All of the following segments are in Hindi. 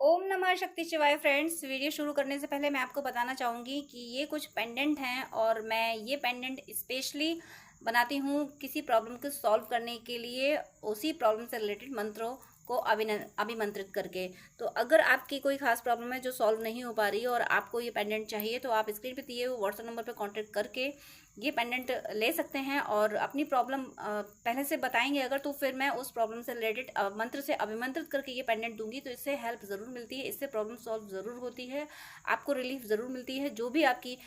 ओम नमः शक्ति शिवाय फ्रेंड्स। वीडियो शुरू करने से पहले मैं आपको बताना चाहूँगी कि ये कुछ पेंडेंट हैं और मैं ये पेंडेंट स्पेशली बनाती हूँ किसी प्रॉब्लम को सॉल्व करने के लिए, उसी प्रॉब्लम से रिलेटेड मंत्रों को अभिमंत्रित करके। तो अगर आपकी कोई खास प्रॉब्लम है जो सॉल्व नहीं हो पा रही है और आपको ये पेंडेंट चाहिए, तो आप स्क्रीन पे दिए हुए व्हाट्सएप नंबर पे कांटेक्ट करके ये पेंडेंट ले सकते हैं और अपनी प्रॉब्लम पहले से बताएंगे अगर, तो फिर मैं उस प्रॉब्लम से रिलेटेड मंत्र से अभिमंत्रित करके ये पेंडेंट दूंगी। तो इससे हेल्प ज़रूर मिलती है, इससे प्रॉब्लम सॉल्व ज़रूर होती है, आपको रिलीफ ज़रूर मिलती है। जो भी आपकी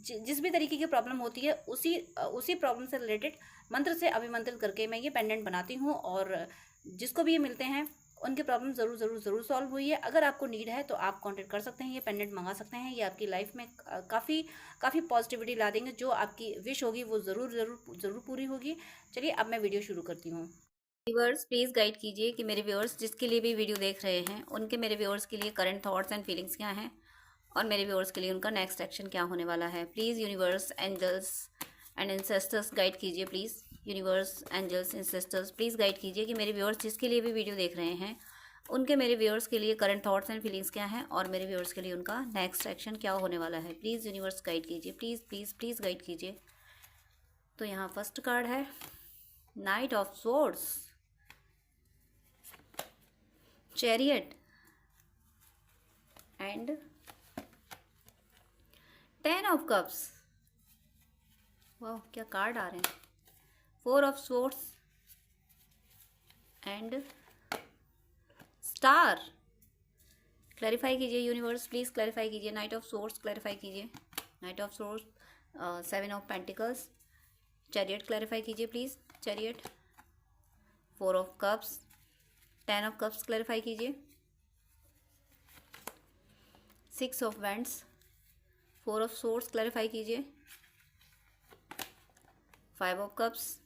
जिस भी तरीके की प्रॉब्लम होती है, उसी प्रॉब्लम से रिलेटेड मंत्र से अभिमंत्रित करके मैं ये पेंडेंट बनाती हूँ और जिसको भी ये मिलते हैं उनकी प्रॉब्लम ज़रूर ज़रूर ज़रूर सॉल्व हुई है। अगर आपको नीड है तो आप कांटेक्ट कर सकते हैं, ये पेंडेंट मंगा सकते हैं। ये आपकी लाइफ में काफ़ी काफ़ी पॉजिटिविटी ला देंगे। जो आपकी विश होगी वो ज़रूर ज़रूर ज़रूर पूरी होगी। चलिए अब मैं वीडियो शुरू करती हूँ। व्यूअर्स प्लीज़ गाइड कीजिए कि मेरे व्यूअर्स जिसके लिए भी वीडियो देख रहे हैं उनके, मेरे व्यूअर्स के लिए करंट थॉट्स एंड फीलिंग्स क्या हैं और मेरे व्यूअर्स के लिए उनका नेक्स्ट एक्शन क्या होने वाला है। Please universe, angels and ancestors guide कीजिए। Please universe, angels, ancestors please guide कीजिए कि मेरे व्यूअर्स जिसके लिए भी वीडियो देख रहे हैं उनके, मेरे व्यूअर्स के लिए करंट थॉट्स एंड फीलिंग्स क्या हैं और मेरे व्यूअर्स के लिए उनका नेक्स्ट एक्शन क्या होने वाला है। प्लीज़ यूनिवर्स गाइड कीजिए, प्लीज़ प्लीज़ प्लीज़ गाइड कीजिए। तो यहाँ फर्स्ट कार्ड है knight of swords, chariot and 10 of cups. वाह क्या कार्ड आ रहे हैं। 4 of swords and star. Clarify कीजिए यूनिवर्स, प्लीज़ क्लैरिफाई कीजिए। नाइट ऑफ स्वॉर्ड्स क्लैरिफाई कीजिए। Knight of swords, 7 of pentacles, chariot clarify कीजिए please. Chariot, 4 of cups, 10 of cups clarify कीजिए। 6 of wands, 4 of swords clarify कीजिए। 5 ऑफ कप्स,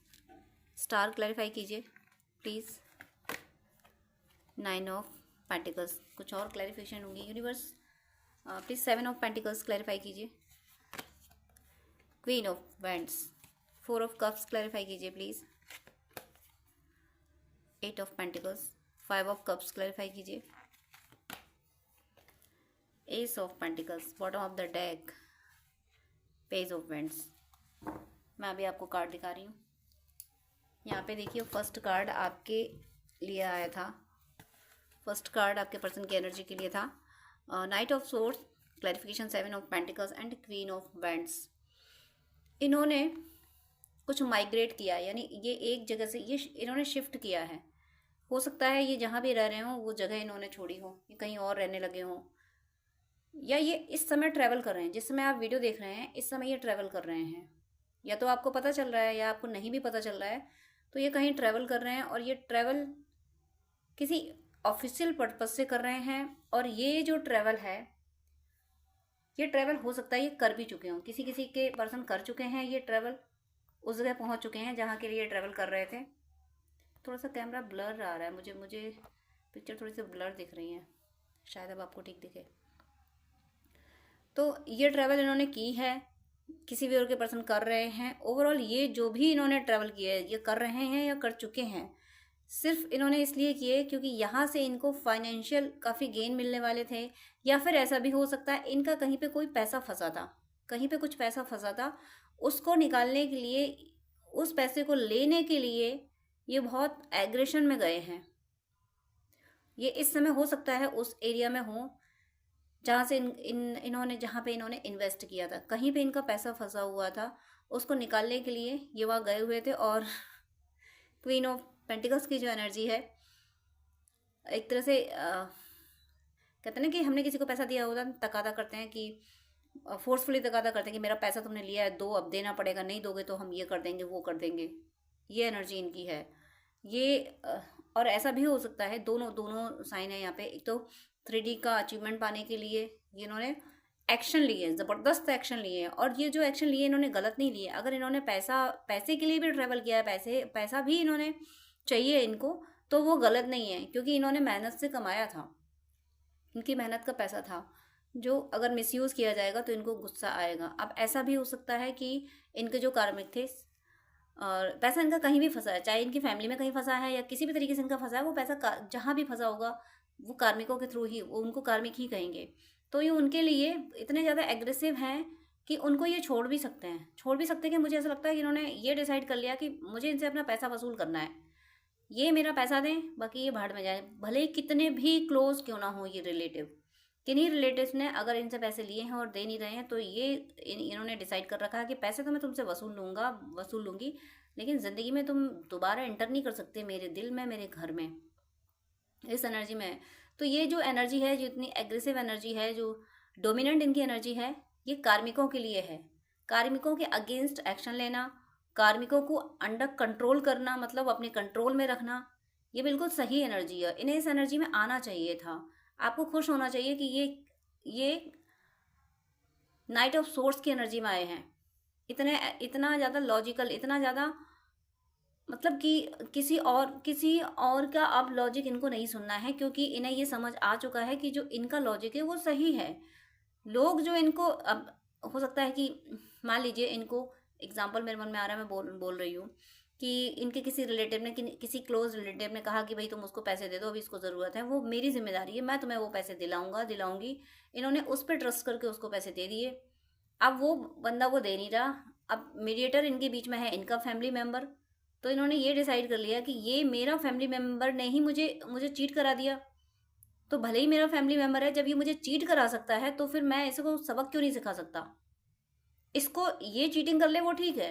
स्टार क्लैरिफाई कीजिए प्लीज़। 9 ऑफ पेंटिकल्स, कुछ और क्लैरिफिकेशन होगी universe please. 7 of pentacles clarify कीजिए। Queen of wands, 4 of cups clarify कीजिए please. 8 of pentacles, 5 of cups clarify कीजिए। Ace of pentacles, bottom of the deck, page of wands. मैं अभी आपको कार्ड दिखा रही हूँ। यहाँ पे देखिए फर्स्ट कार्ड आपके लिए आया था, फर्स्ट कार्ड आपके पर्सन की एनर्जी के लिए था। Night of source, clarification 7 of pentacles and queen of vents. इन्होंने कुछ माइग्रेट किया, यानी ये एक जगह से ये इन्होंने शिफ्ट किया है। हो सकता है ये जहाँ भी रह रहे हों वो जगह इन्होंने छोड़ी हो, ये कहीं और रहने लगे हों, या ये इस समय ट्रैवल कर रहे हैं। जिस समय आप वीडियो देख रहे हैं इस समय ये ट्रैवल कर रहे हैं, या तो आपको पता चल रहा है या आपको नहीं भी पता चल रहा है। तो ये कहीं ट्रैवल कर रहे हैं और ये ट्रैवल किसी ऑफिशियल पर्पज से कर रहे हैं। और ये जो ट्रैवल है, ये ट्रैवल हो सकता है ये कर भी चुके हों, किसी किसी के पर्सन कर चुके हैं ये ट्रैवल, उस जगह पहुंच चुके हैं जहाँ के लिए ट्रैवल कर रहे थे। थोड़ा सा कैमरा ब्लर आ रहा है, मुझे पिक्चर थोड़ी सी ब्लर दिख रही है, शायद अब आपको ठीक दिखे। तो ये ट्रैवल इन्होंने की है, किसी भी और के पर्सन कर रहे हैं। ओवरऑल ये जो भी इन्होंने ट्रैवल किया है ये कर रहे हैं या कर चुके हैं, सिर्फ इन्होंने इसलिए किए क्योंकि यहाँ से इनको फाइनेंशियल काफ़ी गेन मिलने वाले थे। या फिर ऐसा भी हो सकता है इनका कहीं पे कोई पैसा फंसा था, कहीं पे कुछ पैसा फंसा था, उसको निकालने के लिए, उस पैसे को लेने के लिए ये बहुत एग्रेशन में गए हैं। ये इस समय हो सकता है उस एरिया में हो जहाँ से इन्होंने जहाँ पे इन्होंने इन्वेस्ट किया था, कहीं पे इनका पैसा फंसा हुआ था, उसको निकालने के लिए ये वहाँ गए हुए थे। और क्वीन ऑफ पेंटिकल्स की जो एनर्जी है, एक तरह से कहते हैं ना कि हमने किसी को पैसा दिया होता है, तकादा करते हैं कि फोर्सफुली तकादा करते हैं कि मेरा पैसा तुमने लिया है, दो, अब देना पड़ेगा, नहीं दोगे तो हम ये कर देंगे वो कर देंगे। ये एनर्जी इनकी है ये। और ऐसा भी हो सकता है, दोनों दोनों साइन है यहाँ पे। एक तो 3D का अचीवमेंट पाने के लिए ये इन्होंने एक्शन लिए, ज़बरदस्त एक्शन लिए हैं। और ये जो एक्शन लिए इन्होंने गलत नहीं लिए। अगर इन्होंने पैसे के लिए भी ट्रैवल किया है, पैसा भी इन्होंने चाहिए इनको, तो वो गलत नहीं है क्योंकि इन्होंने मेहनत से कमाया था, इनकी मेहनत का पैसा था। जो अगर मिसयूज़ किया जाएगा तो इनको गुस्सा आएगा। अब ऐसा भी हो सकता है कि इनके जो कार्मिक थे और पैसा इनका कहीं भी फंसा है, चाहे इनकी फैमिली में कहीं फंसा है या किसी भी तरीके से इनका फंसा है, वो पैसा जहाँ भी फंसा होगा वो कार्मिकों के थ्रू ही, वो उनको कार्मिक ही कहेंगे। तो ये उनके लिए इतने ज़्यादा एग्रेसिव हैं कि उनको ये छोड़ भी सकते हैं, छोड़ भी सकते हैं कि मुझे ऐसा लगता है कि इन्होंने ये डिसाइड कर लिया कि मुझे इनसे अपना पैसा वसूल करना है, ये मेरा पैसा दें, बाकी ये भाड़ में जाए। भले ही कितने भी क्लोज क्यों ना हो ये रिलेटिव, किन्हीं रिलेटिव्स ने अगर इनसे पैसे लिए हैं और दे नहीं रहे हैं, तो ये इन्होंने डिसाइड कर रखा है कि पैसे तो मैं तुमसे वसूल लूँगी, लेकिन ज़िंदगी में तुम दोबारा एंटर नहीं कर सकते मेरे दिल में, मेरे घर में, इस एनर्जी में। तो ये जो एनर्जी है, जो इतनी एग्रेसिव एनर्जी है, जो डोमिनेंट इनकी एनर्जी है, ये कार्मिकों के लिए है। कार्मिकों के अगेंस्ट एक्शन लेना, कार्मिकों को अंडर कंट्रोल करना, मतलब अपने कंट्रोल में रखना, ये बिल्कुल सही एनर्जी है। इन्हें इस एनर्जी में आना चाहिए था। आपको खुश होना चाहिए कि ये नाइट ऑफ सोर्स की एनर्जी में आए हैं। इतना ज़्यादा लॉजिकल, इतना ज़्यादा, मतलब कि किसी और का अब लॉजिक इनको नहीं सुनना है, क्योंकि इन्हें ये समझ आ चुका है कि जो इनका लॉजिक है वो सही है। लोग जो इनको, अब हो सकता है कि मान लीजिए इनको एग्जाम्पल मेरे मन में आ रहा है, मैं बोल रही हूँ कि इनके किसी रिलेटिव ने, किसी क्लोज रिलेटिव ने कहा कि भाई तुम उसको पैसे दे दो, अभी इसको ज़रूरत है, वो मेरी जिम्मेदारी है, मैं तुम्हें वो पैसे दिलाऊंगी। इन्होंने उस पर ट्रस्ट करके उसको पैसे दे दिए। अब वो बंदा वो दे नहीं रहा, अब मीडिएटर इनके बीच में है, इनका फैमिली मेम्बर। तो इन्होंने ये डिसाइड कर लिया कि ये मेरा फैमिली मेम्बर ने ही मुझे चीट करा दिया, तो भले ही मेरा फैमिली मेम्बर है, जब ये मुझे चीट करा सकता है तो फिर मैं इसको सबक क्यों नहीं सिखा सकता। इसको ये चीटिंग कर ले वो ठीक है,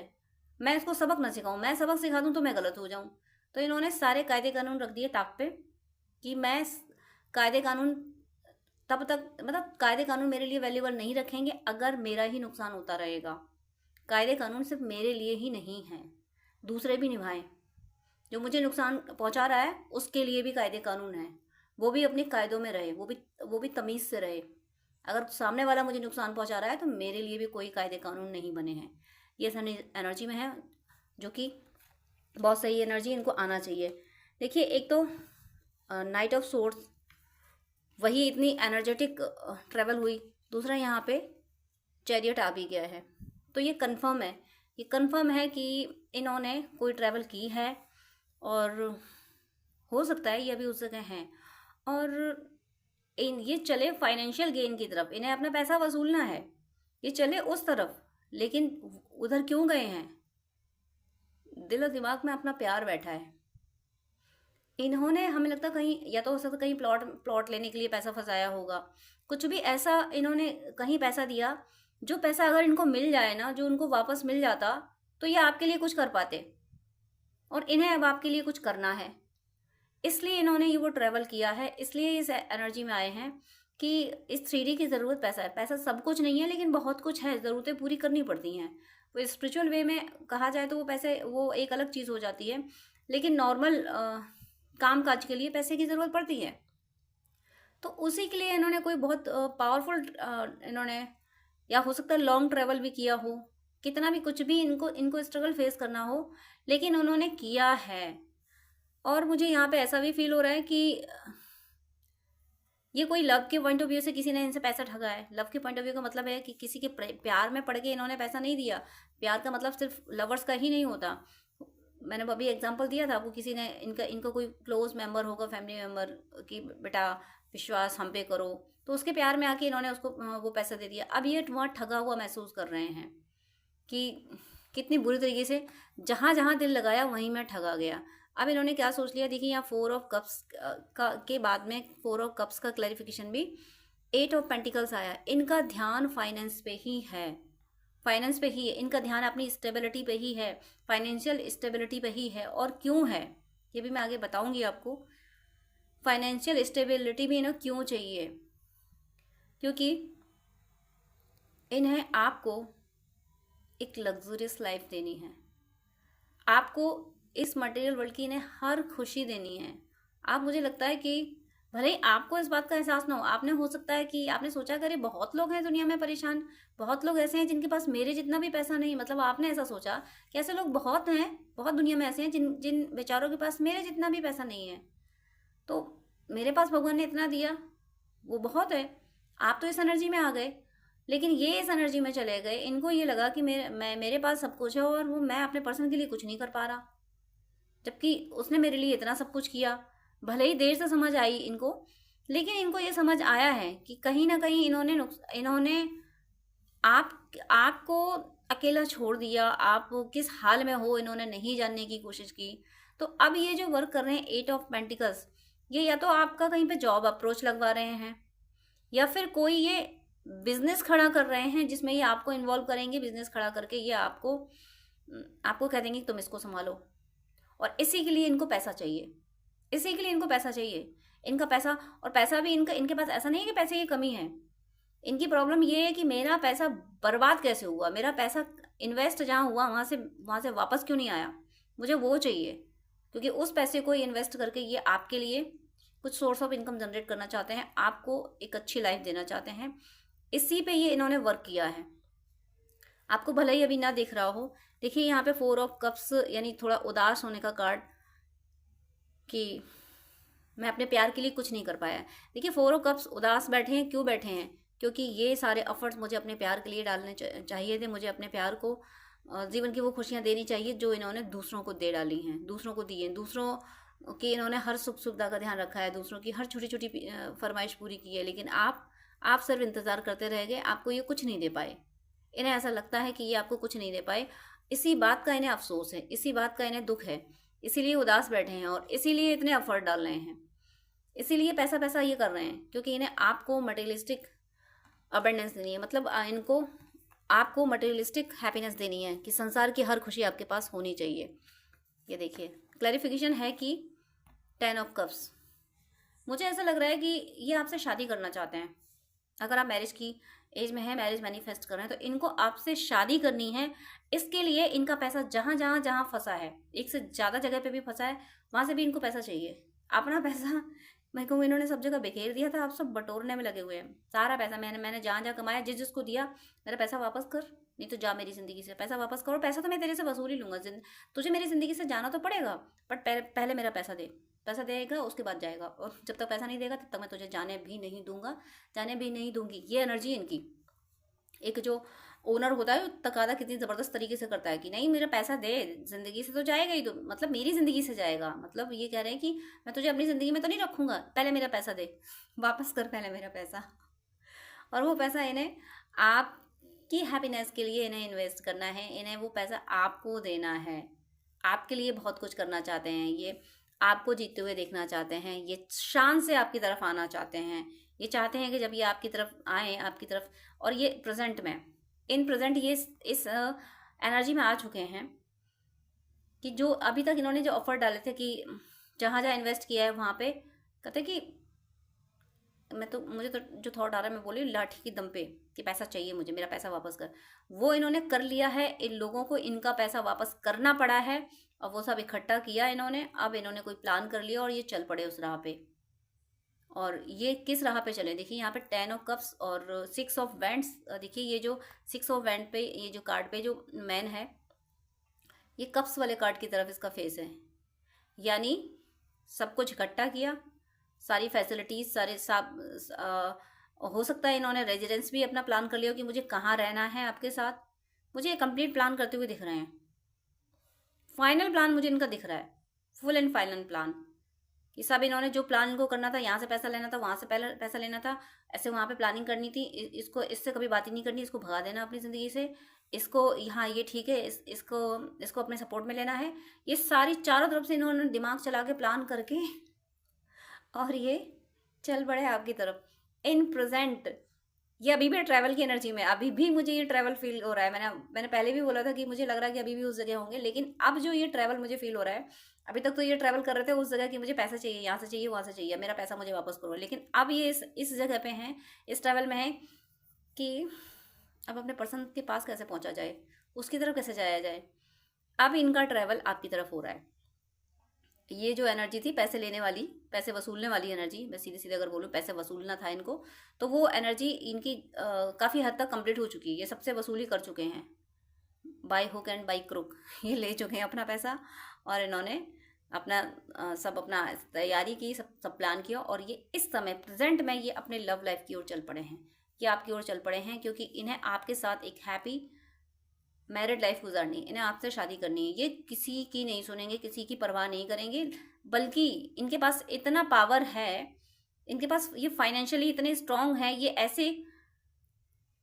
मैं इसको सबक ना सिखाऊं, मैं सबक सिखा दूं तो मैं गलत हो जाऊं। तो इन्होंने सारे कायदे कानून रख दिए ताक पे कि मैं कायदे कानून तब तक, मतलब कायदे कानून मेरे लिए वैल्यूबल नहीं रखेंगे अगर मेरा ही नुकसान होता रहेगा। कायदे कानून सिर्फ मेरे लिए ही नहीं है, दूसरे भी निभाएं। जो मुझे नुकसान पहुंचा रहा है उसके लिए भी कायदे कानून है, वो भी अपने कायदों में रहे, वो भी तमीज़ से रहे। अगर सामने वाला मुझे नुकसान पहुंचा रहा है तो मेरे लिए भी कोई कायदे कानून नहीं बने हैं। ये एनर्जी में है, जो कि बहुत सही एनर्जी, इनको आना चाहिए। देखिए, एक तो नाइट ऑफ सोर्स, वही इतनी एनर्जेटिक ट्रेवल हुई। दूसरा यहाँ पे चैरियट आ भी गया है, तो ये कंफर्म है कि इन्होंने कोई ट्रैवल की है, और हो सकता है ये अभी उस जगह हैं, और ये चले फाइनेंशियल गेन की तरफ, इन्हें अपना पैसा वसूलना है, ये चले उस तरफ। लेकिन उधर क्यों गए हैं? दिल और दिमाग में अपना प्यार बैठा है। इन्होंने, हमें लगता कहीं, या तो हो सकता कहीं प्लॉट लेने के लिए पैसा फंसाया होगा, कुछ भी ऐसा इन्होंने कहीं पैसा दिया, जो पैसा अगर इनको मिल जाए ना, जो उनको वापस मिल जाता, तो ये आपके लिए कुछ कर पाते, और इन्हें अब आपके लिए कुछ करना है, इसलिए इन्होंने ये वो ट्रैवल किया है। इसलिए इस एनर्जी में आए हैं कि इस 3D की ज़रूरत पैसा है। पैसा सब कुछ नहीं है, लेकिन बहुत कुछ है, ज़रूरतें पूरी करनी पड़ती हैं। वो स्पिरिचुअल वे में कहा जाए तो वो पैसे, वो एक अलग चीज़ हो जाती है, लेकिन नॉर्मल काम काज के लिए पैसे की ज़रूरत पड़ती है। तो उसी के लिए इन्होंने कोई बहुत पावरफुल, इन्होंने, या हो सकता है लॉन्ग ट्रैवल भी किया हो, कितना भी कुछ भी इनको स्ट्रगल फेस करना हो, लेकिन उन्होंने किया है। और मुझे यहाँ पे ऐसा भी फील हो रहा है कि ये कोई लव के पॉइंट ऑफ व्यू से किसी ने इनसे पैसा ठगा है। लव के पॉइंट ऑफ व्यू का मतलब है कि किसी के प्यार में पड़ के इन्होंने पैसा नहीं दिया। प्यार का मतलब सिर्फ लवर्स का ही नहीं होता। मैंने अभी एग्जांपल दिया था, वो किसी ने, इनका कोई क्लोज मेंबर होगा, फैमिली मेंबर, कि बेटा विश्वास हम पे करो, तो उसके प्यार में आके इन्होंने उसको वो पैसा दे दिया। अब ये वहाँ ठगा हुआ महसूस कर रहे हैं कि कितनी बुरी तरीके से जहाँ जहाँ दिल लगाया वहीं मैं ठगा गया। अब इन्होंने क्या सोच लिया, देखिए यहाँ 4 ऑफ कप्स के बाद में 4 ऑफ कप्स का क्लैरिफिकेशन भी 8 ऑफ पेंटिकल्स आया। इनका ध्यान फाइनेंस पे ही है, फाइनेंस पे ही है इनका ध्यान, अपनी स्टेबिलिटी पे ही है, फाइनेंशियल स्टेबिलिटी पे ही है। और क्यों है ये भी मैं आगे बताऊंगी आपको। फाइनेंशियल स्टेबिलिटी भी इन्हें क्यों चाहिए, क्योंकि इन्हें आपको एक लग्जरियस लाइफ देनी है। आपको इस मटेरियल वर्ल्ड की इन्हें हर खुशी देनी है। आप, मुझे लगता है कि भले ही आपको इस बात का एहसास ना हो, आपने, हो सकता है कि आपने सोचा करे बहुत लोग हैं दुनिया में परेशान, बहुत लोग ऐसे हैं जिनके पास मेरे जितना भी पैसा नहीं, मतलब आपने ऐसा सोचा कि ऐसे लोग बहुत हैं, बहुत दुनिया में ऐसे हैं जिन बेचारों के पास मेरे जितना भी पैसा नहीं है। तो मेरे पास भगवान ने इतना दिया, वो बहुत है। आप तो इस एनर्जी में आ गए, लेकिन ये इस एनर्जी में चले गए। इनको ये लगा कि मेरे पास सब कुछ है और वो मैं अपने पर्सन के लिए कुछ नहीं कर पा रहा, जबकि उसने मेरे लिए इतना सब कुछ किया। भले ही देर से समझ आई इनको लेकिन इनको ये समझ आया है कि कहीं ना कहीं इन्होंने आपको अकेला छोड़ दिया, आप किस हाल में हो इन्होंने नहीं जानने की कोशिश की। तो अब ये जो वर्क कर रहे हैं 8 ऑफ पेंटिकल्स, ये या तो आपका कहीं पे जॉब अप्रोच लगवा रहे हैं, या फिर कोई ये बिजनेस खड़ा कर रहे हैं जिसमें ये आपको इन्वॉल्व करेंगे। बिजनेस खड़ा करके ये आपको आपको कह देंगे कि तुम इसको संभालो, और इसी के लिए इनको पैसा चाहिए, इसी के लिए इनको पैसा चाहिए। इनका पैसा, और पैसा भी इनके पास ऐसा नहीं है कि पैसे की कमी है। इनकी प्रॉब्लम ये है कि मेरा पैसा बर्बाद कैसे हुआ, मेरा पैसा इन्वेस्ट जहाँ हुआ वहाँ से वापस क्यों नहीं आया, मुझे वो चाहिए। क्योंकि उस पैसे को इन्वेस्ट करके ये आपके लिए कुछ सोर्स ऑफ इनकम जनरेट करना चाहते हैं, आपको एक अच्छी लाइफ देना चाहते हैं। इसी पे ये इन्होंने वर्क किया है। आपको भले ही अभी ना दिख रहा हो, देखिए यहाँ पे 4 ऑफ कप्स यानी थोड़ा उदास होने का कार्ड, कि मैं अपने प्यार के लिए कुछ नहीं कर पाया। देखिए 4 ऑफ कप्स उदास बैठे हैं, क्यों बैठे हैं? क्योंकि ये सारे एफर्ट्स मुझे अपने प्यार के लिए डालने चाहिए थे। मुझे अपने प्यार को, जीवन की वो खुशियाँ देनी चाहिए जो इन्होंने दूसरों को दे डाली हैं, दूसरों को दी हैं। दूसरों की इन्होंने हर सुख सुविधा का ध्यान रखा है, दूसरों की हर छोटी छोटी फरमाइश पूरी की है, लेकिन आप सिर्फ इंतज़ार करते रह गए, आपको ये कुछ नहीं दे पाए। इन्हें ऐसा लगता है कि ये आपको कुछ नहीं दे पाए, इसी बात का इन्हें अफसोस है, इसी बात का इन्हें दुख है, इसीलिए उदास बैठे हैं और इसीलिए इतने एफर्ट डाल रहे हैं, इसीलिए पैसा पैसा ये कर रहे हैं। क्योंकि इन्हें आपको मटेरियलिस्टिक अबंडेंस देनी है, मतलब इनको आपको मटेरियलिस्टिक हैप्पीनेस देनी है कि संसार की हर खुशी आपके पास होनी चाहिए। ये देखिए क्लैरिफिकेशन है कि 10 ऑफ कप्स, मुझे ऐसा लग रहा है कि ये आपसे शादी करना चाहते हैं। अगर आप मैरिज की एज में है, मैरिज मैनिफेस्ट कर रहे हैं, तो इनको आपसे शादी करनी है। इसके लिए इनका पैसा जहाँ जहाँ जहाँ फंसा है, एक से ज़्यादा जगह पे भी फंसा है, वहाँ से भी इनको पैसा चाहिए। अपना पैसा मैं कहूँ इन्होंने सब जगह बिखेर दिया था, आप सब बटोरने में लगे हुए हैं। सारा पैसा मैंने जहाँ जहाँ कमाया, जिसको दिया, मेरा पैसा वापस कर, नहीं तो जा मेरी ज़िंदगी से, पैसा वापस करो। पैसा तो मैं तेरे से वसूल ही लूँगा, तुझे मेरी ज़िंदगी से जाना तो पड़ेगा, बट पहले मेरा पैसा दे। पैसा देगा उसके बाद जाएगा, और जब तक पैसा नहीं देगा तब तक मैं तुझे जाने भी नहीं दूंगा, जाने भी नहीं दूंगी। ये एनर्जी इनकी। एक जो ओनर होता है तकादा कितनी ज़बरदस्त तरीके से करता है कि नहीं मेरा पैसा दे, ज़िंदगी से तो जाएगा ही, तो मतलब मेरी ज़िंदगी से जाएगा। मतलब ये कह रहे हैं कि मैं तुझे अपनी ज़िंदगी में तो नहीं रखूँगा, पहले मेरा पैसा दे, वापस कर पहले मेरा पैसा। और वो पैसा इन्हें आपकी हैप्पीनेस के लिए इन्हें इन्वेस्ट करना है, इन्हें वो पैसा आपको देना है। आपके लिए बहुत कुछ करना चाहते हैं ये, आपको जीतते हुए देखना चाहते हैं, ये शान से आपकी तरफ आना चाहते हैं। ये चाहते हैं कि जब ये आपकी तरफ आए, आपकी तरफ, और ये प्रेजेंट में, इन प्रेजेंट ये इस एनर्जी में आ चुके हैं कि जो अभी तक इन्होंने जो ऑफर डाले थे कि जहाँ जहाँ इन्वेस्ट किया है वहाँ पे कहते कि मुझे तो जो थॉट आ रहा है मैं बोली लाठी की दम पे कि पैसा चाहिए मुझे, मेरा पैसा वापस कर। वो इन्होंने कर लिया है, इन लोगों को इनका पैसा वापस करना पड़ा है, और वो सब इकट्ठा किया इन्होंने। अब इन्होंने कोई प्लान कर लिया और ये चल पड़े उस राह पे। और ये किस राह पे चले? देखिए यहाँ पे 10 ऑफ कप्स और 6 ऑफ वैंड्स। देखिए ये जो 6 ऑफ वैंड पे, ये जो कार्ड पे जो मैन है, ये कप्स वाले कार्ड की तरफ इसका फेस है। यानी सब कुछ इकट्ठा किया, सारी फैसिलिटीज़, सारे सब हो सकता है इन्होंने रेजिडेंस भी अपना प्लान कर लिया कि मुझे कहाँ रहना है आपके साथ। मुझे ये कंप्लीट प्लान करते हुए दिख रहे हैं, फाइनल प्लान मुझे इनका दिख रहा है, फुल एंड फाइनल प्लान। कि सब इन्होंने जो प्लान इनको करना था, यहाँ से पैसा लेना था, वहाँ से पहले पैसा लेना था, ऐसे वहाँ पे प्लानिंग करनी थी, इसको इससे कभी बात ही नहीं करनी, इसको भगा देना अपनी ज़िंदगी से, इसको यहाँ ये ठीक है, इसको अपने सपोर्ट में लेना है। ये सारी चारों तरफ से इन्होंने दिमाग चला के प्लान करके और ये चल पड़े आपकी तरफ। इन प्रेजेंट ये अभी भी ट्रैवल की एनर्जी में, अभी भी मुझे ये ट्रैवल फील हो रहा है। मैंने पहले भी बोला था कि मुझे लग रहा है कि अभी भी उस जगह होंगे, लेकिन अब जो ये ट्रैवल मुझे फील हो रहा है, अभी तक तो ये ट्रैवल कर रहे थे उस जगह की मुझे पैसा चाहिए, यहाँ से चाहिए, वहाँ से चाहिए, मेरा पैसा मुझे वापस करो। लेकिन अब ये इस जगह पे हैं, इस ट्रैवल में है कि अब अपने पर्सन के पास कैसे पहुँचा जाए, उसकी तरफ कैसे जाया जाए। अब इनका ट्रैवल आपकी तरफ हो रहा है। ये जो एनर्जी थी पैसे लेने वाली, पैसे वसूलने वाली एनर्जी, मैं सीधे सीधे अगर बोलूँ पैसे वसूलना था इनको, तो वो एनर्जी इनकी काफ़ी हद तक कंप्लीट हो चुकी है। ये सबसे वसूली कर चुके हैं, by hook and by crook ये ले चुके हैं अपना पैसा, और इन्होंने अपना सब अपना तैयारी की, सब प्लान किया, और ये इस समय प्रेजेंट में ये अपने लव लाइफ की ओर चल पड़े हैं। ये आपकी ओर चल पड़े हैं क्योंकि इन्हें आपके साथ एक हैप्पी मैरिड लाइफ गुजारनी, इन्हें आपसे शादी करनी है। ये किसी की नहीं सुनेंगे, किसी की परवाह नहीं करेंगे, बल्कि इनके पास इतना पावर है, इनके पास ये फाइनेंशियली इतने स्ट्रांग हैं, ये ऐसे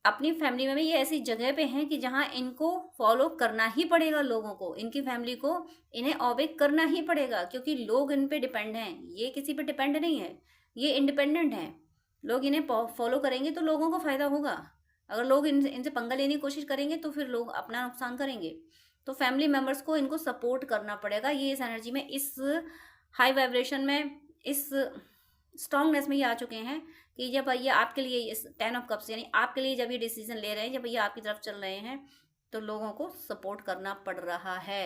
अपनी फैमिली में भी ये ऐसी जगह पे हैं कि जहाँ इनको फॉलो करना ही पड़ेगा, लोगों को, इनकी फैमिली को इन्हें ऑबे करना ही पड़ेगा, क्योंकि लोग इन पे डिपेंड हैं, ये किसी पे डिपेंड नहीं है, ये इंडिपेंडेंट हैं। लोग इन्हें फॉलो करेंगे तो लोगों को फायदा होगा, अगर लोग इनसे पंगा लेने की कोशिश करेंगे तो फिर लोग अपना नुकसान करेंगे। तो फैमिली मेम्बर्स को इनको सपोर्ट करना पड़ेगा। ये इस एनर्जी में, इस हाई वाइब्रेशन में, इस स्ट्रांगनेस में ये आ चुके हैं कि जब ये आपके लिए, इस 10 ऑफ कप्स यानी आपके लिए जब ये डिसीजन ले रहे हैं, जब ये आपकी तरफ चल रहे हैं, तो लोगों को सपोर्ट करना पड़ रहा है।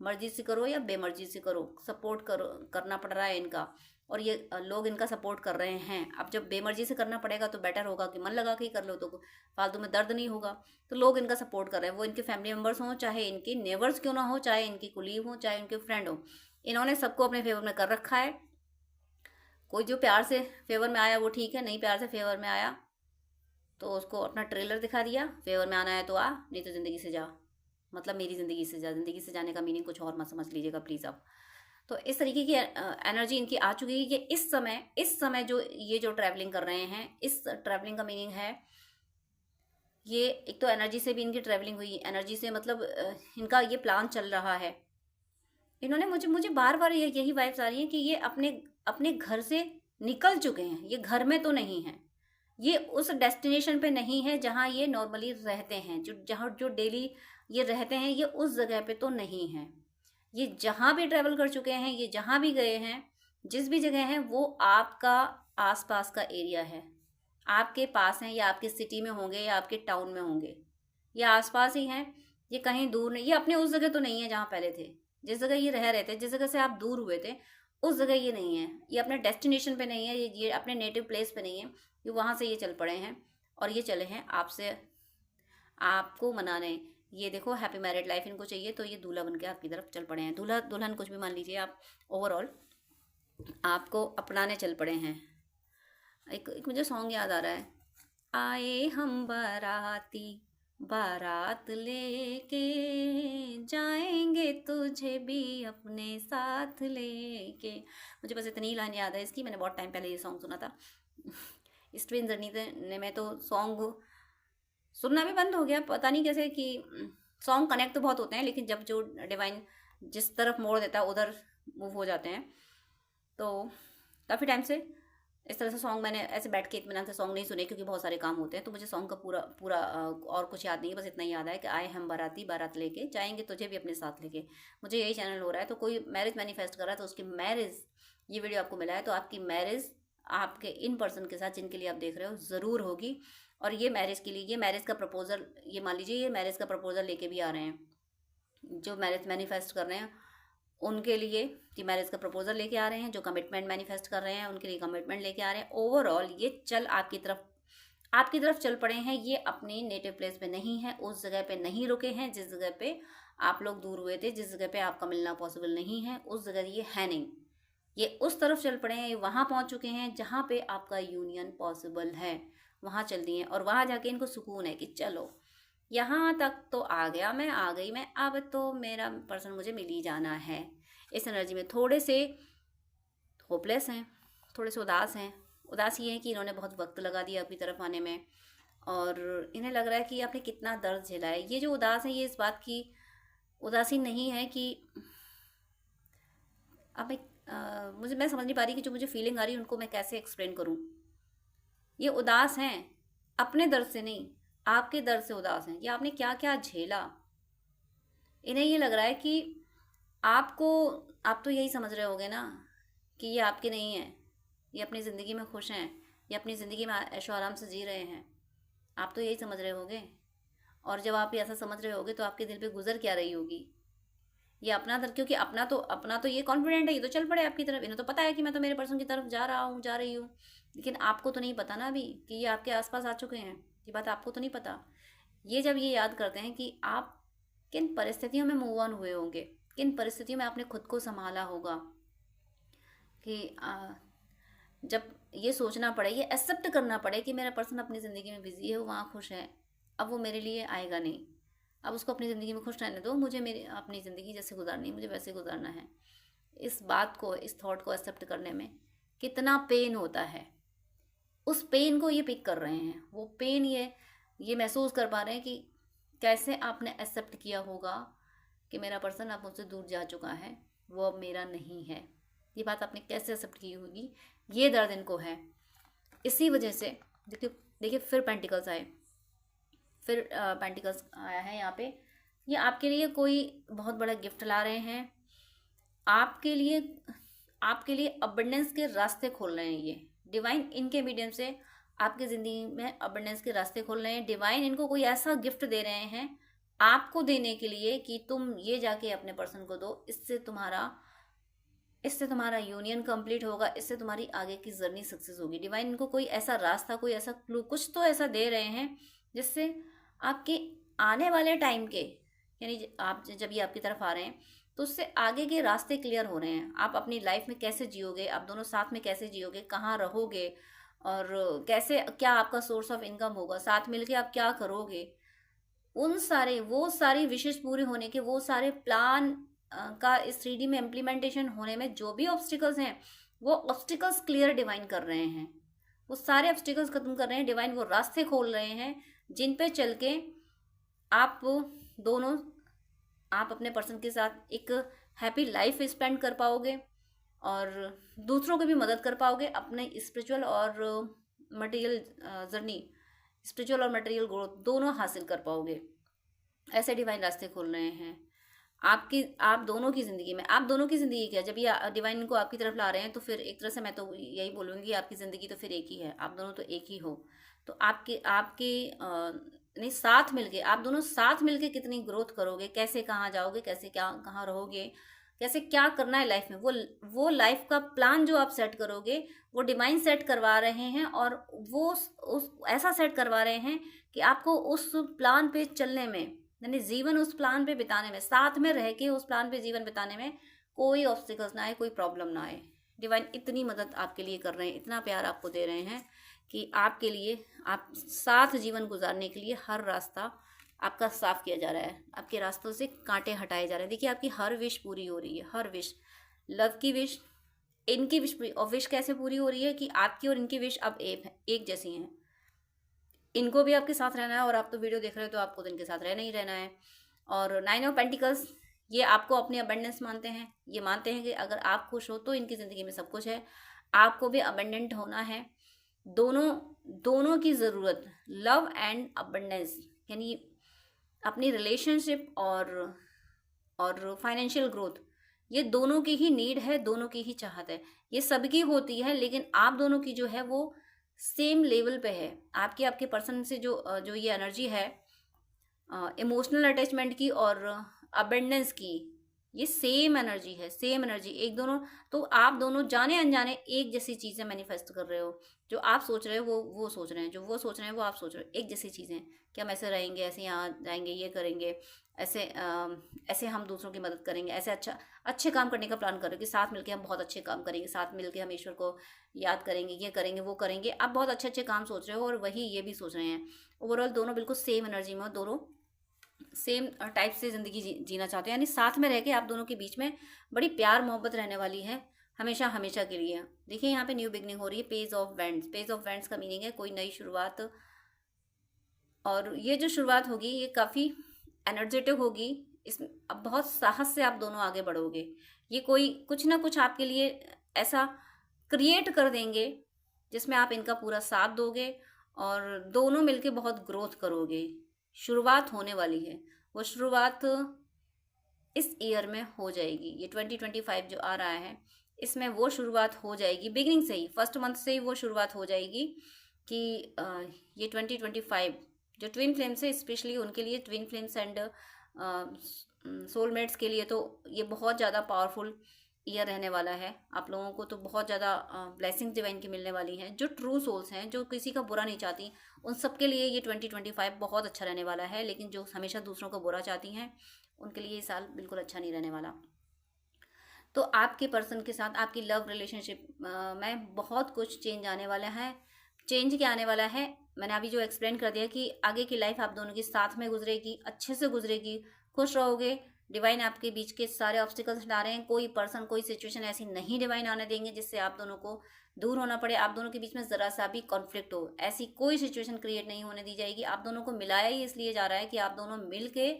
मर्जी से करो या बेमर्जी से करो, सपोर्ट करो, करना पड़ रहा है इनका, और ये लोग इनका सपोर्ट कर रहे हैं। अब जब बेमर्जी से करना पड़ेगा तो बेटर होगा कि मन लगा के ही कर लो, तो फालतू में दर्द नहीं होगा। तो लोग इनका सपोर्ट कर रहे हैं, वो इनके फैमिली मेम्बर्स हों, चाहे इनके नेबर्स क्यों ना हो, चाहे इनकी कुलीग हो, चाहे इनके फ्रेंड हो, इन्होंने सबको अपने फेवर में कर रखा है। कोई जो प्यार से फेवर में आया वो ठीक है, नहीं प्यार से फेवर में आया तो उसको अपना ट्रेलर दिखा दिया, फेवर में आना है तो आ, नहीं तो ज़िंदगी से जा, मतलब मेरी ज़िंदगी से जा। ज़िंदगी से जाने का मीनिंग कुछ और मत समझ लीजिएगा प्लीज़ आप। तो इस तरीके की एनर्जी इनकी आ चुकी है कि इस समय जो ये जो ट्रैवलिंग कर रहे हैं, इस ट्रैवलिंग का मीनिंग है, ये एक तो एनर्जी से भी इनकी ट्रैवलिंग हुई, एनर्जी से मतलब इनका ये प्लान चल रहा है। इन्होंने मुझे बार बार यही वाइब्स आ रही है कि ये अपने घर से निकल चुके हैं, ये घर में तो नहीं है, ये उस डेस्टिनेशन पे नहीं है जहाँ ये नॉर्मली रहते हैं, जो डेली ये रहते हैं, ये उस जगह पे तो नहीं है। ये जहाँ भी ट्रैवल कर चुके हैं, ये जहाँ भी गए हैं, जिस भी जगह हैं, वो आपका आसपास का एरिया है, आपके पास हैं, या आपके सिटी में होंगे, या आपके टाउन में होंगे, ये आसपास ही हैं, ये कहीं दूर नहीं। ये अपने उस जगह तो नहीं है जहाँ पहले थे, जिस जगह ये रह रहे थे, जिस जगह से आप दूर हुए थे, उस जगह ये नहीं है। ये अपने डेस्टिनेशन पे नहीं है, ये अपने नेटिव प्लेस पे नहीं है, ये वहाँ से ये चल पड़े हैं, और ये चले हैं आपसे, आपको मनाने। ये देखो, हैप्पी मैरिड लाइफ इनको चाहिए, तो ये दूल्हा बन के आपकी तरफ चल पड़े हैं, दूल्हा दुल्हन कुछ भी मान लीजिए आप, ओवरऑल आपको अपनाने चल पड़े हैं। एक मुझे सॉन्ग याद आ रहा है, आए हम बाराती, बारात लेके जाएंगे तुझे भी अपने साथ लेके। मुझे बस इतनी लाइन याद है इसकी, मैंने बहुत टाइम पहले ये सॉन्ग सुना था। स्ट्रेन जर्नी ने मैं तो सॉन्ग सुनना भी बंद हो गया, पता नहीं कैसे, कि सॉन्ग कनेक्ट तो बहुत होते हैं, लेकिन जब जो डिवाइन जिस तरफ मोड़ देता है उधर मूव हो जाते हैं। तो काफ़ी टाइम से इस तरह से सॉन्ग मैंने ऐसे बैठ के इत्मीनान से सॉन्ग नहीं सुने, क्योंकि बहुत सारे काम होते हैं, तो मुझे सॉन्ग का पूरा और कुछ याद नहीं है, बस इतना ही याद है कि आए हम बाराती, बारात लेके जाएंगे तुझे भी अपने साथ लेके। मुझे यही चैनल हो रहा है, तो कोई मैरिज मैनिफेस्ट कर रहा है, तो उसकी मैरिज, ये वीडियो आपको मिला है, तो आपकी मैरिज आपके इन पर्सन के साथ जिनके लिए आप देख रहे हो ज़रूर होगी। और ये मैरिज के लिए, ये मैरिज का प्रपोजल, ये मान लीजिए ये मैरिज का प्रपोजल लेके भी आ रहे हैं, जो मैरिज मैनिफेस्ट कर रहे हैं उनके लिए कि मैरिज का प्रपोजल लेके आ रहे हैं, जो कमिटमेंट मैनिफेस्ट कर रहे हैं उनके लिए कमिटमेंट लेके आ रहे हैं। ओवरऑल ये चल आपकी तरफ चल पड़े हैं। ये अपनी नेटिव प्लेस पे नहीं है, उस जगह पे नहीं रुके हैं जिस जगह पे आप लोग दूर हुए थे, जिस जगह पे आपका मिलना पॉसिबल नहीं है, उस जगह ये है नहीं। ये उस तरफ चल पड़े हैं, ये वहाँ पहुँच चुके हैं जहाँ पे आपका यूनियन पॉसिबल है, वहाँ चल दिए हैं। और वहाँ जाके इनको सुकून है कि चलो यहाँ तक तो आ गया मैं, आ गई मैं, अब तो मेरा पर्सन मुझे मिल ही जाना है। इस एनर्जी में थोड़े से होपलेस हैं, थोड़े से उदास हैं। उदास ये है कि इन्होंने बहुत वक्त लगा दिया अपनी तरफ आने में, और इन्हें लग रहा है कि आपने कितना दर्द झेला है। ये जो उदास है, ये इस बात की उदासी नहीं है कि अब मैं समझ नहीं पा रही कि जो मुझे फीलिंग आ रही है उनको मैं कैसे एक्सप्लेन करूँ। ये उदास हैं अपने दर्द से नहीं, आपके दर्द से उदास हैं। ये आपने क्या क्या झेला, इन्हें ये लग रहा है कि आप तो यही समझ रहे होगे ना कि ये आपके नहीं है, ये अपनी ज़िंदगी में खुश हैं, ये अपनी ज़िंदगी में ऐशो आराम से जी रहे हैं, आप तो यही समझ रहे होगे। और जब आप ऐसा समझ रहे होगे तो आपके दिल पे गुजर क्या रही होगी। ये अपना दर्द, क्योंकि अपना तो ये कॉन्फिडेंट है, ये तो चल पड़े आपकी तरफ, इन्हें तो पता है कि मैं तो मेरे पर्सन की तरफ जा रहा हूँ, जा रही हूँ। लेकिन आपको तो नहीं पता ना अभी कि ये आपके आसपास आ चुके हैं, ये बात आपको तो नहीं पता। ये जब ये याद करते हैं कि आप किन परिस्थितियों में मूव ऑन हुए होंगे, किन परिस्थितियों में आपने खुद को संभाला होगा, कि जब ये सोचना पड़े, ये एक्सेप्ट करना पड़े कि मेरा पर्सन अपनी ज़िंदगी में बिजी है, वो वहाँ खुश है, अब वो मेरे लिए आएगा नहीं, अब उसको अपनी ज़िंदगी में खुश रहने दो, मुझे मेरी अपनी ज़िंदगी जैसे गुजारनी, मुझे वैसे गुजारना है। इस बात को, इस थॉट को एक्सेप्ट करने में कितना पेन होता है, उस पेन को ये पिक कर रहे हैं, वो पेन ये महसूस कर पा रहे हैं कि कैसे आपने एक्सेप्ट किया होगा कि मेरा पर्सन अब मुझसे दूर जा चुका है, वो अब मेरा नहीं है। ये बात आपने कैसे एक्सेप्ट की होगी, ये दर्द इनको है। इसी वजह से देखिए देखिए फिर पेंटिकल्स आए, फिर पेंटिकल्स आया है यहाँ पे। ये आपके लिए कोई बहुत बड़ा गिफ्ट ला रहे हैं, आपके लिए अबंडेंस के रास्ते खोल रहे हैं। ये डिवाइन इनके मीडियम से आपकी ज़िंदगी में अबंडेंस के रास्ते खोल रहे हैं। डिवाइन इनको कोई ऐसा गिफ्ट दे रहे हैं आपको देने के लिए कि तुम ये जाके अपने पर्सन को दो, इससे तुम्हारा यूनियन कंप्लीट होगा, इससे तुम्हारी आगे की जर्नी सक्सेस होगी। डिवाइन इनको कोई ऐसा रास्ता, कोई ऐसा क्लू, कुछ तो ऐसा दे रहे हैं जिससे आपके आने वाले टाइम के, यानी आप जब ये आपकी तरफ आ रहे हैं तो उससे आगे के रास्ते क्लियर हो रहे हैं। आप अपनी लाइफ में कैसे जियोगे, आप दोनों साथ में कैसे जियोगे, कहाँ रहोगे, और कैसे, क्या आपका सोर्स ऑफ इनकम होगा, साथ मिलके आप क्या करोगे, वो सारी विशेष पूरी होने के, वो सारे प्लान का इस 3D में इम्प्लीमेंटेशन होने में जो भी ऑब्स्टिकल्स हैं, वो ऑब्स्टिकल्स क्लियर डिवाइन कर रहे हैं। वो सारे ऑब्स्टिकल्स खत्म कर रहे हैं डिवाइन, वो रास्ते खोल रहे हैं जिन पे चल के आप दोनों, आप अपने पर्सन के साथ एक हैप्पी लाइफ स्पेंड कर पाओगे और दूसरों को भी मदद कर पाओगे, अपने स्पिरिचुअल और मटेरियल जर्नी, स्पिरिचुअल और मटेरियल ग्रोथ दोनों हासिल कर पाओगे। ऐसे डिवाइन रास्ते खोल रहे हैं आप दोनों की ज़िंदगी में। आप दोनों की ज़िंदगी क्या, जब ये डिवाइन को आपकी तरफ ला रहे हैं तो फिर एक तरह से मैं तो यही बोलूँगी, आपकी ज़िंदगी तो फिर एक ही है, आप दोनों तो एक ही हो। तो आपके नहीं, साथ मिलके, आप दोनों साथ मिलके कितनी ग्रोथ करोगे, कैसे कहाँ जाओगे, कैसे क्या कहाँ रहोगे, कैसे क्या करना है लाइफ में, वो लाइफ का प्लान जो आप सेट करोगे वो डिवाइन सेट करवा रहे हैं। और वो उस ऐसा सेट करवा रहे हैं कि आपको उस प्लान पे चलने में, यानी जीवन उस प्लान पे बिताने में, साथ में रह के उस प्लान पे जीवन बिताने में कोई ऑब्स्टिकल्स ना आए, कोई प्रॉब्लम ना आए। डिवाइन इतनी मदद आपके लिए कर रहे हैं, इतना प्यार आपको दे रहे हैं कि आपके लिए, आप साथ जीवन गुजारने के लिए हर रास्ता आपका साफ किया जा रहा है, आपके रास्तों से कांटे हटाए जा रहे हैं। देखिए आपकी हर विश पूरी हो रही है, हर विश, लव की विश, इनकी विश पूरी। और विश कैसे पूरी हो रही है कि आपकी और इनकी विश अब एक जैसी हैं। इनको भी आपके साथ रहना है, और आप तो वीडियो देख रहे हो तो आपको तो इनके साथ रहना ही रहना है। और 9 ऑफ पेंटिकल्स, ये आपको अपनी अबंडेंस मानते हैं, ये मानते हैं कि अगर आप खुश हो तो इनकी ज़िंदगी में सब कुछ है, आपको भी अबंडेंट होना है। दोनों की ज़रूरत, लव एंड अबंडेंस, यानी अपनी रिलेशनशिप और फाइनेंशियल ग्रोथ, ये दोनों की ही नीड है, दोनों की ही चाहत है। ये सबकी होती है, लेकिन आप दोनों की जो है वो सेम लेवल पे है। आपके पर्सन से जो ये एनर्जी है इमोशनल अटैचमेंट की और अबेंडेंस की, ये सेम एनर्जी है, सेम एनर्जी एक दोनों। तो आप दोनों जाने अनजाने एक जैसी चीज़ें मैनिफेस्ट कर रहे हो। जो आप सोच रहे हो वो सोच रहे हैं, जो वो सोच रहे हैं वो आप सोच रहे हो, एक जैसी चीज़ें कि हम ऐसे रहेंगे, ऐसे यहाँ जाएंगे, ये करेंगे, ऐसे हम दूसरों की मदद करेंगे, ऐसे अच्छे काम करने का प्लान कर रहे हो कि साथ मिलके हम बहुत अच्छे काम करेंगे, साथ मिलके हम ईश्वर को याद करेंगे, ये करेंगे, वो करेंगे। आप बहुत अच्छे अच्छे काम सोच रहे हो और वही ये भी सोच रहे हैं। ओवरऑल दोनों बिल्कुल सेम एनर्जी में, दोनों सेम टाइप से ज़िंदगी जीना चाहते हैं, यानी साथ में रह के आप दोनों के बीच में बड़ी प्यार मोहब्बत रहने वाली है हमेशा हमेशा के लिए। देखिए यहाँ पे न्यू बिगनिंग हो रही है, page of vends. Page of vends का मीनिंग है कोई नई शुरुआत, और ये जो शुरुआत होगी ये काफ़ी एनर्जेटिक होगी। इसमें अब बहुत साहस से आप दोनों आगे बढ़ोगे। ये कोई कुछ ना कुछ आपके लिए ऐसा क्रिएट कर देंगे जिसमें आप इनका पूरा साथ दोगे और दोनों मिलके बहुत ग्रोथ करोगे। शुरुआत होने वाली है, वो शुरुआत इस ईयर में हो जाएगी। ये 2025 जो आ रहा है इसमें वो शुरुआत हो जाएगी, बिगिनिंग से ही, फर्स्ट मंथ से ही वो शुरुआत हो जाएगी कि ये 2025 जो ट्विन फ्लेम्स है, स्पेशली उनके लिए, ट्विन फ्लेम्स एंड सोलमेट्स के लिए तो ये बहुत ज़्यादा पावरफुल ईयर रहने वाला है। आप लोगों को तो बहुत ज़्यादा ब्लेसिंग्स डिवाइन की मिलने वाली हैं। जो ट्रू सोल्स हैं, जो किसी का बुरा नहीं चाहती, उन सब के लिए ये 2025 बहुत अच्छा रहने वाला है। लेकिन जो हमेशा दूसरों को बुरा चाहती हैं उनके लिए ये साल बिल्कुल अच्छा नहीं रहने वाला। तो आपके पर्सन के साथ आपकी लव रिलेशनशिप में बहुत कुछ चेंज आने वाला है। चेंज क्या आने वाला है, मैंने अभी जो एक्सप्लेन कर दिया कि आगे की लाइफ आप दोनों की साथ में गुजरेगी, अच्छे से गुजरेगी, खुश रहोगे, डिवाइन आपके बीच के सारे ऑब्स्टिकल्स हटा रहे हैं। कोई पर्सन, कोई सिचुएशन ऐसी नहीं डिवाइन आने देंगे जिससे आप दोनों को दूर होना पड़े, आप दोनों के बीच में ज़रा सा भी कॉन्फ्लिक्ट हो। ऐसी कोई सिचुएशन क्रिएट नहीं होने दी जाएगी। आप दोनों को मिलाया ही इसलिए जा रहा है कि आप दोनों मिल के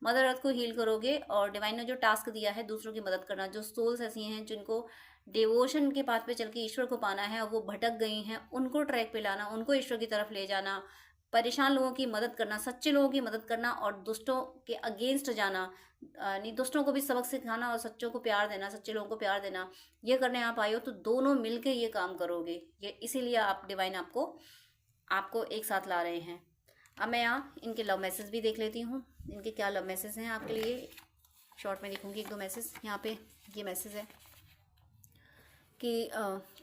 मदर अर्थ को हील करोगे। और डिवाइन ने जो टास्क दिया है दूसरों की मदद करना, जो सोल्स ऐसी हैं जिनको डिवोशन के पाथ पे चल के ईश्वर को पाना है और वो भटक गई हैं, उनको ट्रैक पे लाना, उनको ईश्वर की तरफ ले जाना, परेशान लोगों की मदद करना, सच्चे लोगों की मदद करना और दुष्टों के अगेंस्ट जाना, नहीं, दुष्टों को भी सबक सिखाना और सच्चों को प्यार देना, सच्चे लोगों को प्यार देना, ये करने आप आए हो तो दोनों मिलके ये काम करोगे। ये इसीलिए आप डिवाइन आपको एक साथ ला रहे हैं। अब मैं यहाँ इनके लव मैसेज भी देख लेती हूँ, इनके क्या लव मैसेज हैं आपके लिए। शॉर्ट में लिखूँगी 1-2 मैसेज। यहाँ पे ये मैसेज है कि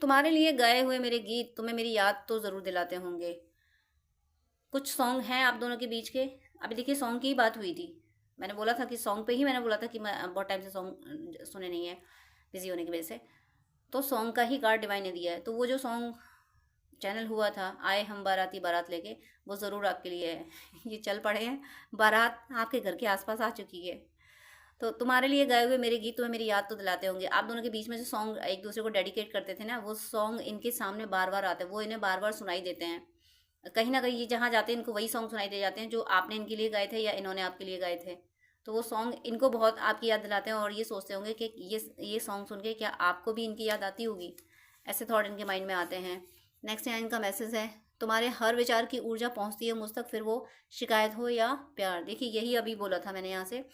तुम्हारे लिए गाए हुए मेरे गीत तुम्हें मेरी याद तो ज़रूर दिलाते होंगे। कुछ सॉन्ग हैं आप दोनों के बीच के। अभी देखिए सॉन्ग की ही बात हुई थी, मैंने बोला था कि सॉन्ग पे ही मैंने बोला था कि मैं बहुत टाइम से सॉन्ग सुने नहीं है बिजी होने की वजह से, तो सॉन्ग का ही कार्ड डिवाइन ने दिया है। तो वो जो सॉन्ग चैनल हुआ था, आए हम बाराती बारात लेके, वो ज़रूर आपके लिए है। ये चल पड़े हैं, बारात आपके घर के आसपास आ चुकी है। तो तुम्हारे लिए गाए हुए मेरे गीत तुम्हें मेरी याद तो दिलाते होंगे। आप दोनों के बीच में जो सॉन्ग एक दूसरे को डेडिकेट करते थे ना, वो सॉन्ग इनके सामने बार बार आते हैं, वो इन्हें बार बार सुनाई देते हैं। कहीं ना कहीं ये जहाँ जाते हैं इनको वही सॉन्ग सुनाई दे जाते हैं जो आपने इनके लिए गाए थे या इन्होंने आपके लिए गाए थे। तो वो सॉन्ग इनको बहुत आपकी याद दिलाते हैं और ये सोचते होंगे कि ये सॉन्ग सुन के क्या आपको भी इनकी याद आती होगी। ऐसे थॉट इनके माइंड में आते हैं। नेक्स्ट यहाँ इनका मैसेज है, तुम्हारे हर विचार की ऊर्जा पहुँचती है मुझ तक, फिर वो शिकायत हो या प्यार। देखिए यही अभी बोला था मैंने यहाँ से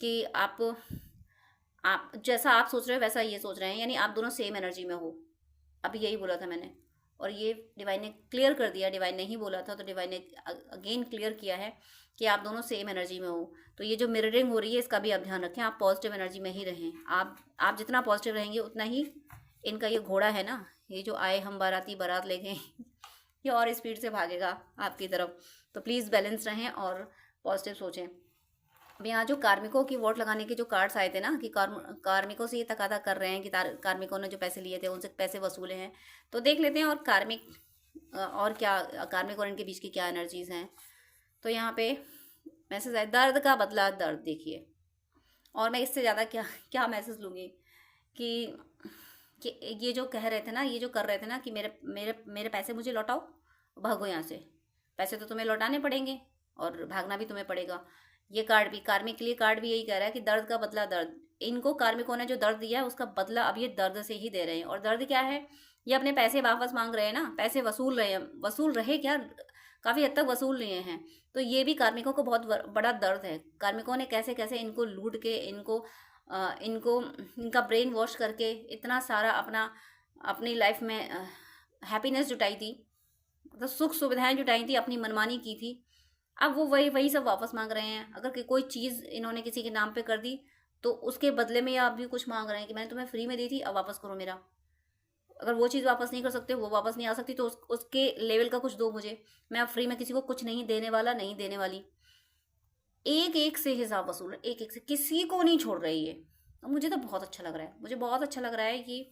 कि आप जैसा आप सोच रहे हो वैसा ये सोच रहे हैं, यानी आप दोनों सेम एनर्जी में हो। अभी यही बोला था मैंने और ये डिवाइन ने क्लियर कर दिया। डिवाइन ने ही बोला था तो डिवाइन ने अगेन क्लियर किया है कि आप दोनों सेम एनर्जी में हो। तो ये जो मिररिंग हो रही है इसका भी आप ध्यान रखें, आप पॉजिटिव एनर्जी में ही रहें। आप जितना पॉजिटिव रहेंगे उतना ही इनका ये घोड़ा है ना, ये जो आए हम बाराती बारात ले गए, ये और स्पीड से भागेगा आपकी तरफ। तो प्लीज़ बैलेंस रहें और पॉजिटिव सोचें। अब यहाँ जो कार्मिकों की वोट लगाने के जो कार्ड्स आए थे ना कि कार्मिकों से ये तकादा कर रहे हैं कि कार्मिकों ने जो पैसे लिए थे उनसे पैसे वसूले हैं, तो देख लेते हैं और कार्मिक और इनके बीच की क्या एनर्जीज हैं। तो यहाँ पे मैसेज है, दर्द का बदला दर्द। देखिए और मैं इससे ज़्यादा क्या क्या मैसेज लूँगी कि ये जो कह रहे थे ना, ये जो कर रहे थे ना कि मेरे मेरे मेरे पैसे मुझे लौटाओ, भागो यहाँ से, पैसे तो तुम्हें लौटाने पड़ेंगे और भागना भी तुम्हें पड़ेगा। ये कार्ड भी कार्मिक के लिए कार्ड भी यही कह रहा है कि दर्द का बदला दर्द। इनको कार्मिकों ने जो दर्द दिया है उसका बदला अब ये दर्द से ही दे रहे हैं। और दर्द क्या है, ये अपने पैसे वापस मांग रहे हैं ना, पैसे वसूल रहे हैं, वसूल रहे क्या, काफ़ी हद तक वसूल रहे हैं। तो ये भी कार्मिकों को बहुत बड़ा दर्द है। कार्मिकों ने कैसे कैसे इनको लूट के इनका ब्रेन वॉश करके इतना सारा अपनी लाइफ में हैप्पीनेस जुटाई थी, मतलब सुख सुविधाएं जुटाई थी, अपनी मनमानी की थी। अब वो वही सब वापस मांग रहे हैं। अगर कोई चीज़ इन्होंने किसी के नाम पे कर दी तो उसके बदले में आप भी कुछ मांग रहे हैं कि मैंने तुम्हें फ्री में दी थी, अब वापस करो मेरा। अगर वो चीज़ वापस नहीं कर सकते, वो वापस नहीं आ सकती, तो उसके लेवल का कुछ दो मुझे। मैं अब फ्री में किसी को कुछ नहीं देने वाला, नहीं देने वाली। एक एक से हिसाब वसूल, एक एक से, किसी को नहीं छोड़ रही है। और मुझे तो बहुत अच्छा लग रहा है, मुझे बहुत अच्छा लग रहा है कि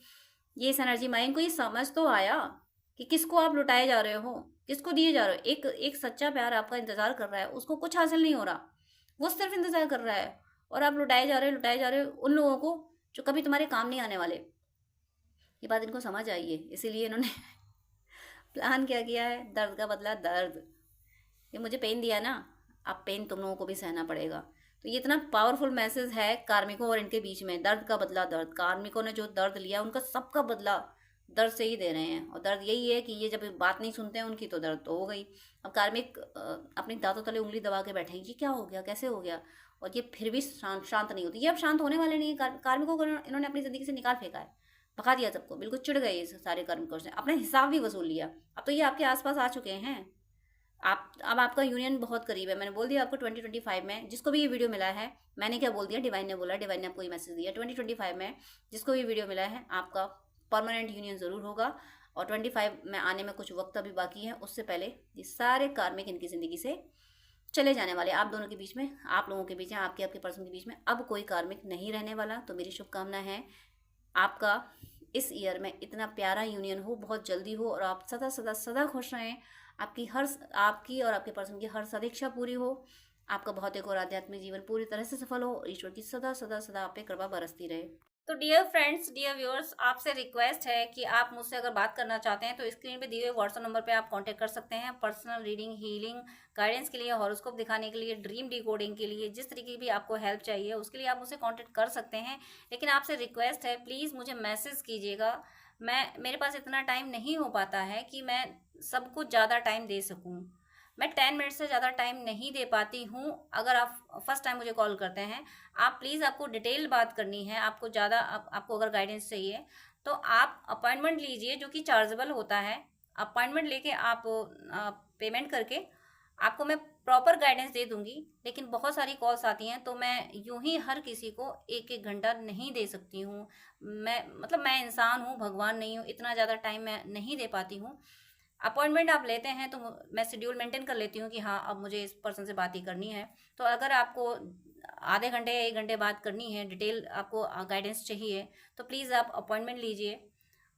ये इस एनर्जी माइंड को ये समझ तो आया कि किसको आप लुटाए जा रहे हो, किसको दिए जा रहे हो। एक सच्चा प्यार आपका इंतजार कर रहा है, उसको कुछ हासिल नहीं हो रहा, वो सिर्फ इंतजार कर रहा है और आप लुटाए जा रहे हो उन लोगों को जो कभी तुम्हारे काम नहीं आने वाले। ये बात इनको समझ आई है, इसीलिए इन्होंने प्लान क्या किया है, दर्द का बदला दर्द। ये मुझे पेन दिया ना, अब पेन तुम लोगों को भी सहना पड़ेगा। तो ये इतना पावरफुल मैसेज है कार्मिकों और इनके बीच में, दर्द का बदला दर्द। कार्मिकों ने जो दर्द लिया उनका सबका बदला दर्द से ही दे रहे हैं। और दर्द यही है कि ये जब बात नहीं सुनते हैं उनकी तो दर्द तो हो गई। अब कार्मिक अपनी दांतों तले उंगली दबा के बैठे हैं, ये क्या हो गया, कैसे हो गया, और ये फिर भी शांत नहीं होती। ये अब शांत होने वाले नहीं है। कार्मिकों को इन्होंने अपनी ज़िंदगी से निकाल फेंका है, भगा दिया सबको, बिल्कुल चिढ़ गए इस सारे कार्मिकों से, अपना हिसाब भी वसूल लिया। अब तो ये आपके आसपास आ चुके हैं। अब आपका यूनियन बहुत करीब है। मैंने बोल दिया आपको 2025 में, जिसको भी ये वीडियो मिला है, मैंने क्या बोल दिया, डिवाइन ने बोला, डिवाइन ने आपको ये मैसेज दिया, 2025 में जिसको भी वीडियो मिला है आपका परमानेंट यूनियन ज़रूर होगा। और 25 में आने में कुछ वक्त अभी बाकी है, उससे पहले ये सारे कार्मिक इनकी ज़िंदगी से चले जाने वाले। आप दोनों के बीच में, आप लोगों के बीच में, आपके पर्सन के बीच में अब कोई कार्मिक नहीं रहने वाला। तो मेरी शुभकामना है आपका इस ईयर में इतना प्यारा यूनियन हो, बहुत जल्दी हो, और आप सदा सदा सदा खुश रहें। आपकी और आपके पर्सन की हर सद इच्छा पूरी हो। आपका भौतिक और आध्यात्मिक जीवन पूरी तरह से सफल हो। ईश्वर की सदा सदा सदा आप पे कृपा बरसती रहे। तो डियर फ्रेंड्स, डियर व्यूअर्स, आपसे रिक्वेस्ट है कि आप मुझसे अगर बात करना चाहते हैं तो स्क्रीन पे दिए हुए व्हाट्सएप नंबर पे आप कांटेक्ट कर सकते हैं। पर्सनल रीडिंग, हीलिंग, गाइडेंस के लिए, हॉरोस्कोप दिखाने के लिए, ड्रीम डिकोडिंग के लिए, जिस तरीके की भी आपको हेल्प चाहिए उसके लिए आप मुझसे कांटेक्ट कर सकते हैं। लेकिन आपसे रिक्वेस्ट है, प्लीज़ मुझे मैसेज कीजिएगा। मेरे पास इतना टाइम नहीं हो पाता है कि मैं सब कुछ ज़्यादा टाइम दे सकूँ। मैं 10 मिनट से ज़्यादा टाइम नहीं दे पाती हूँ। अगर आप फर्स्ट टाइम मुझे कॉल करते हैं, आप प्लीज़, आपको डिटेल बात करनी है, आपको ज़्यादा आपको अगर गाइडेंस चाहिए तो आप अपॉइंटमेंट लीजिए, जो कि चार्जेबल होता है। अपॉइंटमेंट लेके आप पेमेंट करके आपको मैं प्रॉपर गाइडेंस दे दूंगी। लेकिन बहुत सारी कॉल्स आती हैं तो मैं यूं ही हर किसी को एक एक घंटा नहीं दे सकती हूँ। मैं इंसान हूँ, भगवान नहीं हूँ, इतना ज़्यादा टाइम मैं नहीं दे पाती हूँ। अपॉइंटमेंट आप लेते हैं तो मैं शेड्यूल मेंटेन कर लेती हूँ कि हाँ, अब मुझे इस पर्सन से बात ही करनी है। तो अगर आपको आधे घंटे या 1 घंटे बात करनी है, डिटेल आपको गाइडेंस चाहिए, तो प्लीज़ आप अपॉइंटमेंट लीजिए।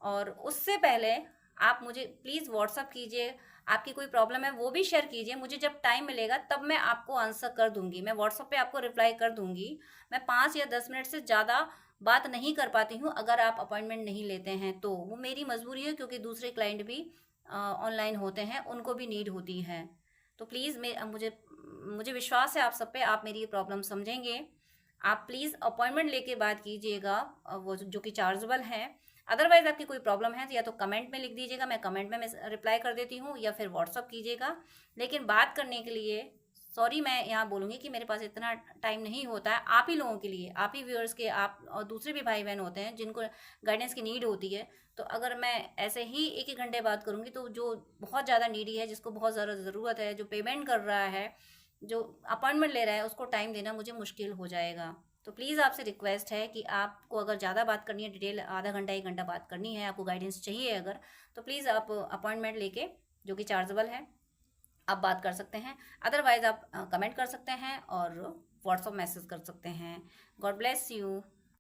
और उससे पहले आप मुझे प्लीज़ व्हाट्सअप कीजिए। आपकी कोई प्रॉब्लम है वो भी शेयर कीजिए, मुझे जब टाइम मिलेगा तब मैं आपको आंसर कर दूंगी। मैं व्हाट्सअप पे आपको रिप्लाई कर दूंगी। मैं 5 या 10 मिनट से ज़्यादा बात नहीं कर पाती हूँ अगर आप अपॉइंटमेंट नहीं लेते हैं तो। वो मेरी मजबूरी है, क्योंकि दूसरे क्लाइंट भी ऑनलाइन होते हैं, उनको भी नीड होती है। तो प्लीज़ मुझे मुझे विश्वास है आप सब पे, आप मेरी प्रॉब्लम समझेंगे। आप प्लीज़ अपॉइंटमेंट लेके बात कीजिएगा, वो जो कि चार्जेबल है। अदरवाइज़ आपकी कोई प्रॉब्लम है तो या तो कमेंट में लिख दीजिएगा, मैं कमेंट में मैं रिप्लाई कर देती हूँ, या फिर व्हाट्सअप कीजिएगा। लेकिन बात करने के लिए सॉरी, मैं यहाँ बोलूँगी कि मेरे पास इतना टाइम नहीं होता है। आप ही लोगों के लिए, आप ही व्यूअर्स के, आप और दूसरे भी भाई बहन होते हैं जिनको गाइडेंस की नीड होती है। तो अगर मैं ऐसे ही एक एक घंटे बात करूँगी तो जो बहुत ज़्यादा नीडी है, जिसको बहुत ज़्यादा ज़रूरत है, जो पेमेंट कर रहा है, जो अपॉइंटमेंट ले रहा है, उसको टाइम देना मुझे मुश्किल हो जाएगा। तो प्लीज़ आपसे रिक्वेस्ट है कि आपको अगर ज़्यादा बात करनी है, डिटेल आधा घंटा 1 घंटा बात करनी है, आपको गाइडेंस चाहिए अगर, तो प्लीज़ आप अपॉइंटमेंट लेके, जो कि चार्जेबल है, आप बात कर सकते हैं। अदरवाइज़ आप कमेंट कर सकते हैं और व्हाट्सअप मैसेज कर सकते हैं। God bless you.